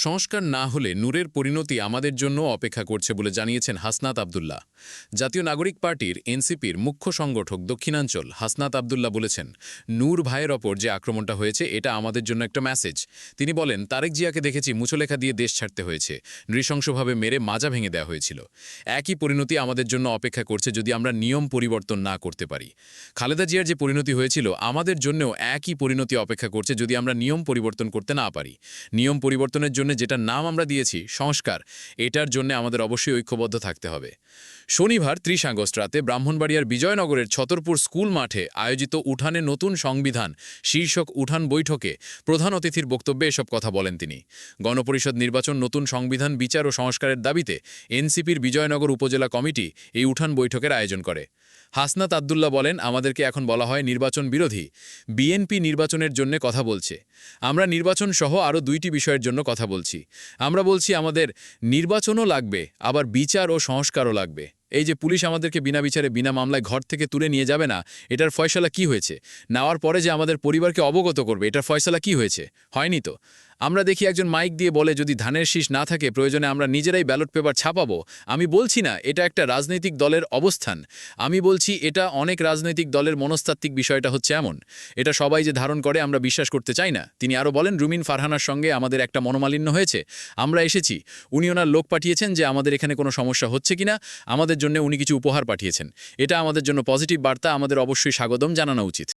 সংস্কার না হলে নূরের পরিণতি আমাদের জন্য অপেক্ষা করছে বলে জানিয়েছেন হাসনাত আবদুল্লাহ। জাতীয় নাগরিক পার্টির এনসিপির মুখ্য সংগঠক দক্ষিণাঞ্চল হাসনাত আবদুল্লাহ বলেছেন, নূর ভাইয়ের ওপর যে আক্রমণটা হয়েছে এটা আমাদের জন্য একটা মেসেজ। তিনি বলেন, তারেক জিয়াকে দেখেছি মুচলেখা দিয়ে দেশ ছাড়তে হয়েছে, নৃশংসভাবে মেরে মাজা ভেঙে দেওয়া হয়েছিল। একই পরিণতি আমাদের জন্য অপেক্ষা করছে যদি আমরা নিয়ম পরিবর্তন না করতে পারি। খালেদা জিয়ার যে পরিণতি হয়েছিল আমাদের জন্যও একই পরিণতি অপেক্ষা করছে যদি আমরা নিয়ম পরিবর্তন করতে না পারি। নিয়ম পরিবর্তনের জন্য যেটা নাম আমরা দিয়েছি সংস্কার, এটার জন্য আমাদের অবশ্যই ঐক্যবদ্ধ থাকতে হবে। শনিবার ৩০ আগস্ট রাতে ব্রাহ্মণবাড়িয়ার বিজয়নগরের ছতরপুর স্কুল মাঠে আয়োজিত উঠানে নতুন সংবিধান শীর্ষক উঠান বৈঠকে প্রধান অতিথির বক্তব্যে এসব কথা বলেন তিনি। গণপরিষদ নির্বাচন, নতুন সংবিধান, বিচার ও সংস্কারের দাবিতে এনসিপির বিজয়নগর উপজেলা কমিটি এই উঠান বৈঠকের আয়োজন করে। হাসনাত আবদুল্লাহ বলেন, আমাদেরকে এখন বলা হয় নির্বাচন বিরোধী। বিএনপি নির্বাচনের জন্য কথা বলছে। আমরা নির্বাচন সহ আরও ২টি বিষয়ের জন্য কথা বলছি। আমরা বলছি আমাদের নির্বাচনও লাগবে, আবার বিচার ও সংস্কারও লাগবে। এই যে পুলিশ আমাদেরকে বিনা বিচারে বিনা মামলায় ঘর থেকে তুলে নিয়ে যাবে না, এটার ফয়সালা কি হয়েছে? নেওয়ার পরে যে আমাদের পরিবারকে অবগত করবে, এটার ফয়সালা কি হয়েছে? হয়নি তো। আমরা দেখি একজন মাইক দিয়ে বলে যদি ধানের শীষ না থাকে প্রয়োজনে আমরা নিজেরাই ব্যালট পেপার ছাপাবো। আমি বলছি না এটা একটা রাজনৈতিক দলের অবস্থান, আমি বলছি এটা অনেক রাজনৈতিক দলের মনস্তাত্ত্বিক বিষয়টা হচ্ছে এমন। এটা সবাই যে ধারণ করে আমরা বিশ্বাস করতে চাই না। তিনি আরও বলেন, রুমিন ফারহানার সঙ্গে আমাদের একটা মনোমালিন্য হয়েছে, আমরা এসেছি, উনি ওনার লোক পাঠিয়েছেন যে আমাদের এখানে কোনো সমস্যা হচ্ছে কিনা, আমাদের জন্য উনি কিছু উপহার পাঠিয়েছেন। এটা আমাদের জন্য পজিটিভ বার্তা, আমাদের অবশ্যই স্বাগতম জানানো উচিত।